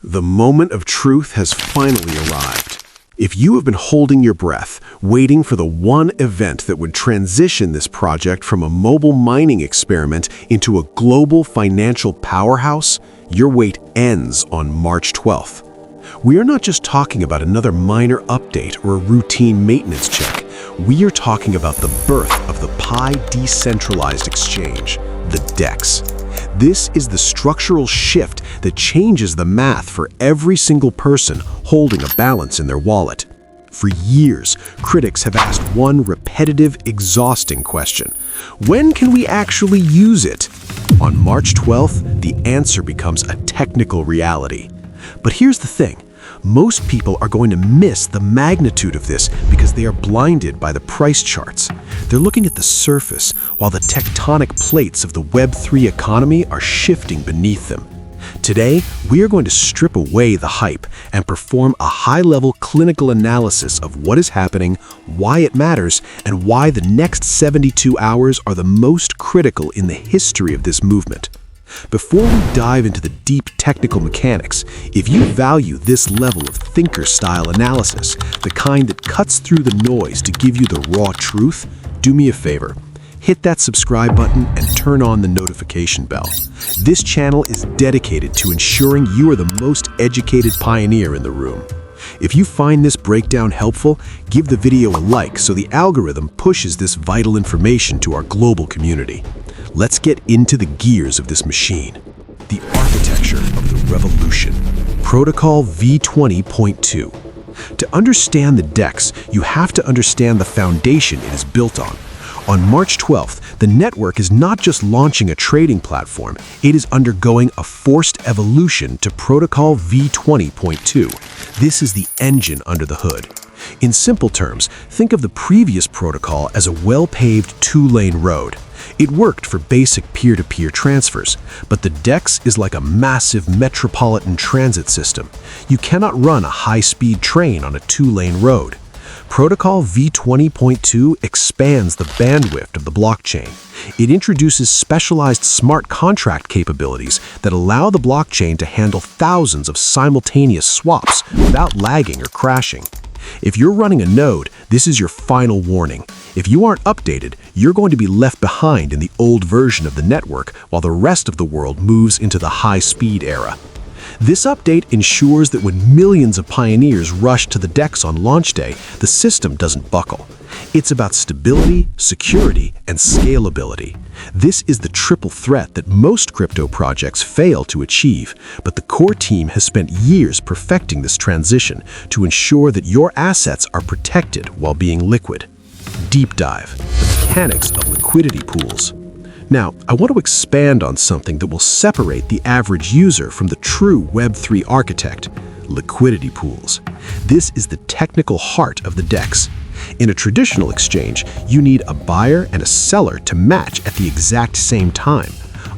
The moment of truth has finally arrived. If you have been holding your breath, waiting for the one event that would transition this project from a mobile mining experiment into a global financial powerhouse, your wait ends on March 12th. We are not just talking about another minor update or a routine maintenance check. We are talking about the birth of the Pi Decentralized Exchange, the DEX. This is the structural shift that changes the math for every single person holding a balance in their wallet. For years, critics have asked one repetitive, exhausting question. When can we actually use it? On March 12th, the answer becomes a technical reality. But here's the thing. Most people are going to miss the magnitude of this because they are blinded by the price charts. They're looking at the surface while the tectonic plates of the Web3 economy are shifting beneath them. Today, we are going to strip away the hype and perform a high-level clinical analysis of what is happening, why it matters, and why the next 72 hours are the most critical in the history of this movement. Before we dive into the deep technical mechanics, if you value this level of thinker-style analysis, the kind that cuts through the noise to give you the raw truth, do me a favor. Hit that subscribe button and turn on the notification bell. This channel is dedicated to ensuring you are the most educated pioneer in the room. If you find this breakdown helpful, give the video a like so the algorithm pushes this vital information to our global community. Let's get into the gears of this machine. The architecture of the revolution. Protocol v20.2. To understand the DEX, you have to understand the foundation it is built on. On March 12th, the network is not just launching a trading platform, it is undergoing a forced evolution to Protocol v20.2. This is the engine under the hood. In simple terms, think of the previous protocol as a well-paved two-lane road. It worked for basic peer-to-peer transfers, but the DEX is like a massive metropolitan transit system. You cannot run a high-speed train on a two-lane road. Protocol v20.2 expands the bandwidth of the blockchain. It introduces specialized smart contract capabilities that allow the blockchain to handle thousands of simultaneous swaps without lagging or crashing. If you're running a node, this is your final warning. If you aren't updated, you're going to be left behind in the old version of the network while the rest of the world moves into the high-speed era. This update ensures that when millions of pioneers rush to the DEX on launch day, the system doesn't buckle. It's about stability, security, and scalability. This is the triple threat that most crypto projects fail to achieve, but the core team has spent years perfecting this transition to ensure that your assets are protected while being liquid. Deep dive, the mechanics of liquidity pools. Now, I want to expand on something that will separate the average user from the true Web3 architect, liquidity pools. This is the technical heart of the DEX. In a traditional exchange, you need a buyer and a seller to match at the exact same time.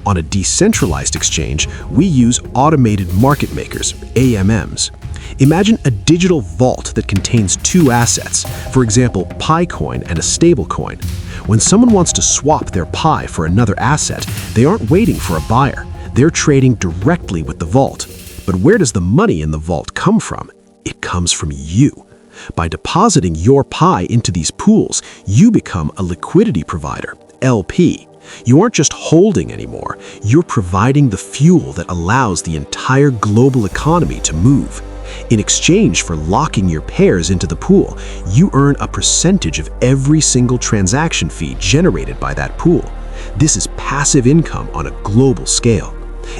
On a decentralized exchange, we use automated market makers, AMMs. Imagine a digital vault that contains two assets, for example, Pi coin and a stablecoin. When someone wants to swap their Pi for another asset, they aren't waiting for a buyer. They're trading directly with the vault. But where does the money in the vault come from? It comes from you. By depositing your Pi into these pools, you become a liquidity provider, LP. You aren't just holding anymore, you're providing the fuel that allows the entire global economy to move. In exchange for locking your pairs into the pool, you earn a percentage of every single transaction fee generated by that pool. This is passive income on a global scale.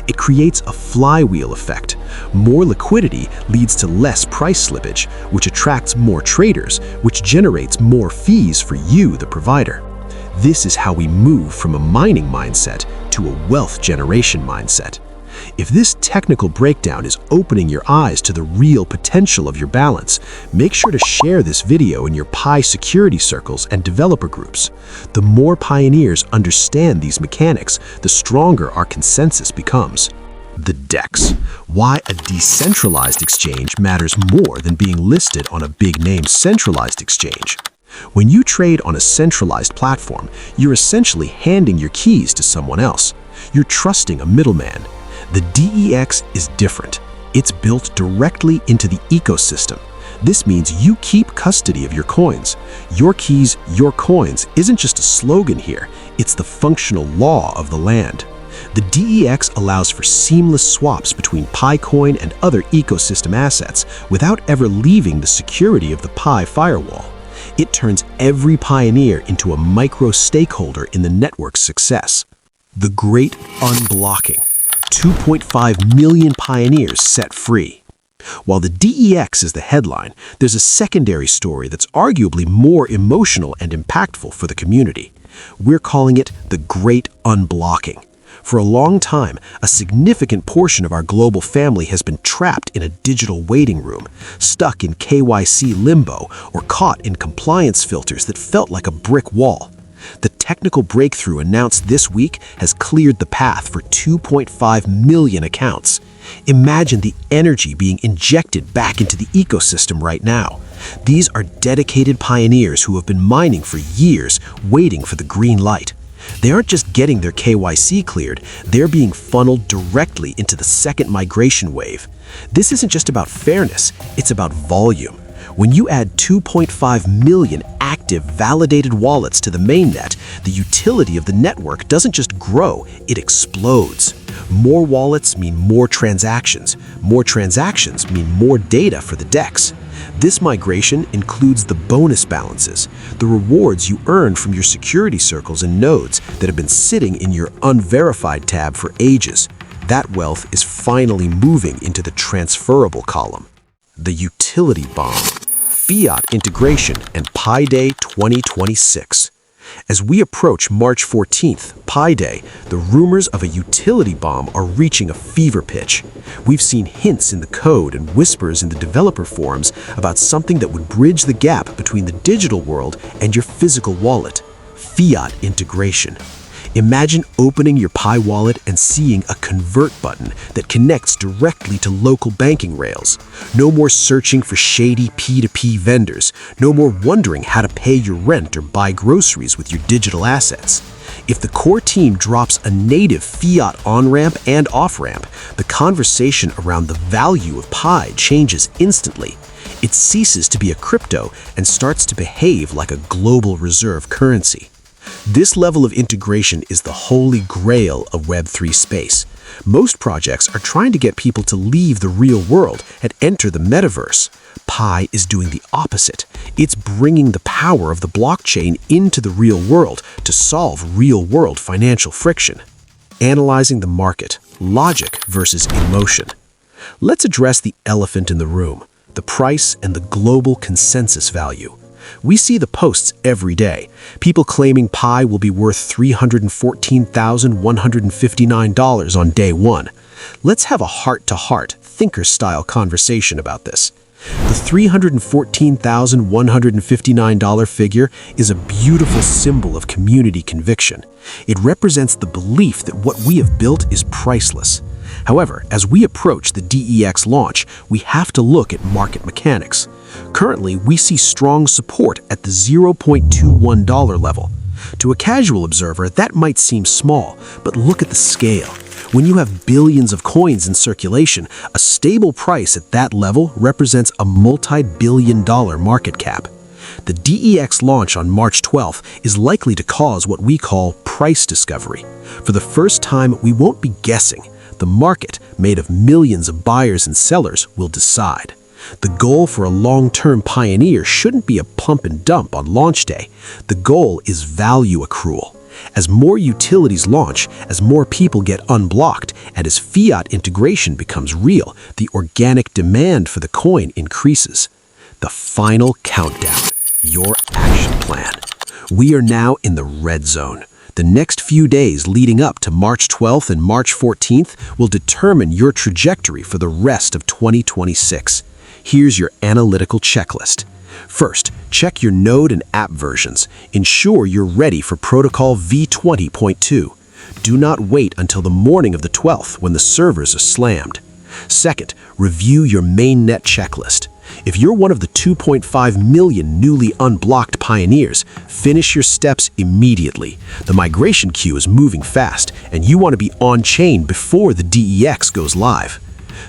It creates a flywheel effect. More liquidity leads to less price slippage, which attracts more traders, which generates more fees for you, the provider. This is how we move from a mining mindset to a wealth generation mindset. If this technical breakdown is opening your eyes to the real potential of your balance, make sure to share this video in your Pi security circles and developer groups. The more pioneers understand these mechanics, the stronger our consensus becomes. The DEX. Why a decentralized exchange matters more than being listed on a big-name centralized exchange. When you trade on a centralized platform, you're essentially handing your keys to someone else. You're trusting a middleman. The DEX is different. It's built directly into the ecosystem. This means you keep custody of your coins. Your keys, your coins isn't just a slogan here, it's the functional law of the land. The DEX allows for seamless swaps between Pi coin and other ecosystem assets without ever leaving the security of the Pi firewall. It turns every pioneer into a micro-stakeholder in the network's success. The Great Unblocking. 2.5 million pioneers set free. While the DEX is the headline, there's a secondary story that's arguably more emotional and impactful for the community. We're calling it the Great Unblocking. For a long time, a significant portion of our global family has been trapped in a digital waiting room, stuck in KYC limbo, or caught in compliance filters that felt like a brick wall. The technical breakthrough announced this week has cleared the path for 2.5 million accounts. Imagine the energy being injected back into the ecosystem right now. These are dedicated pioneers who have been mining for years, waiting for the green light. They aren't just getting their KYC cleared, they're being funneled directly into the second migration wave. This isn't just about fairness, it's about volume. When you add 2.5 million active, validated wallets to the mainnet, the utility of the network doesn't just grow, it explodes. More wallets mean more transactions. More transactions mean more data for the DEX. This migration includes the bonus balances, the rewards you earn from your security circles and nodes that have been sitting in your unverified tab for ages. That wealth is finally moving into the transferable column. The utility bomb. Fiat integration and Pi Day 2026. As we approach March 14th, Pi Day, the rumors of a utility bomb are reaching a fever pitch. We've seen hints in the code and whispers in the developer forums about something that would bridge the gap between the digital world and your physical wallet. Fiat integration. Imagine opening your Pi wallet and seeing a convert button that connects directly to local banking rails. No more searching for shady P2P vendors. No more wondering how to pay your rent or buy groceries with your digital assets. If the core team drops a native fiat on-ramp and off-ramp, the conversation around the value of Pi changes instantly. It ceases to be a crypto and starts to behave like a global reserve currency. This level of integration is the holy grail of Web3 space. Most projects are trying to get people to leave the real world and enter the metaverse. Pi is doing the opposite. It's bringing the power of the blockchain into the real world to solve real-world financial friction. Analyzing the market, logic versus emotion. Let's address the elephant in the room, the price and the global consensus value. We see the posts every day. People claiming Pi will be worth $314,159 on day one. Let's have a heart-to-heart, thinker-style conversation about this. The $314,159 figure is a beautiful symbol of community conviction. It represents the belief that what we have built is priceless. However, as we approach the DEX launch, we have to look at market mechanics. Currently, we see strong support at the $0.21 level. To a casual observer, that might seem small, but look at the scale. When you have billions of coins in circulation, a stable price at that level represents a multi-billion-dollar market cap. The DEX launch on March 12th is likely to cause what we call price discovery. For the first time, we won't be guessing. The market, made of millions of buyers and sellers, will decide. The goal for a long-term pioneer shouldn't be a pump and dump on launch day. The goal is value accrual. As more utilities launch, as more people get unblocked, and as fiat integration becomes real, the organic demand for the coin increases. The final countdown. Your action plan. We are now in the red zone. The next few days leading up to March 12th and March 14th will determine your trajectory for the rest of 2026. Here's your analytical checklist. First, check your node and app versions. Ensure you're ready for Protocol v20.2. Do not wait until the morning of the 12th when the servers are slammed. Second, review your mainnet checklist. If you're one of the 2.5 million newly unblocked pioneers, finish your steps immediately. The migration queue is moving fast, and you want to be on-chain before the DEX goes live.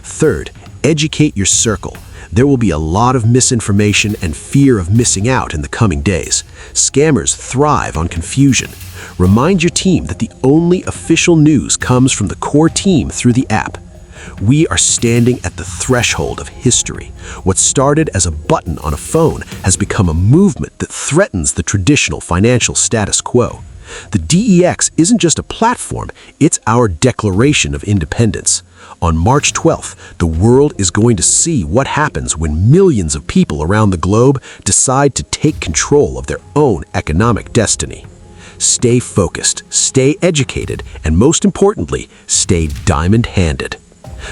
Third, Educate your circle. There will be a lot of misinformation and fear of missing out in the coming days. Scammers thrive on confusion. Remind your team that the only official news comes from the core team through the app. We are standing at the threshold of history. What started as a button on a phone has become a movement that threatens the traditional financial status quo. The DEX isn't just a platform, it's our declaration of independence. On March 12th, the world is going to see what happens when millions of people around the globe decide to take control of their own economic destiny. Stay focused, stay educated, and most importantly, stay diamond-handed.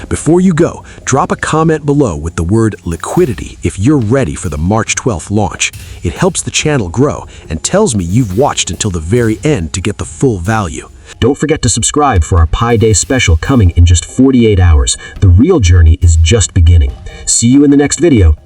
Before you go, drop a comment below with the word liquidity if you're ready for the March 12th launch. It helps the channel grow and tells me you've watched until the very end to get the full value. Don't forget to subscribe for our Pi Day special coming in just 48 hours. The real journey is just beginning. See you in the next video.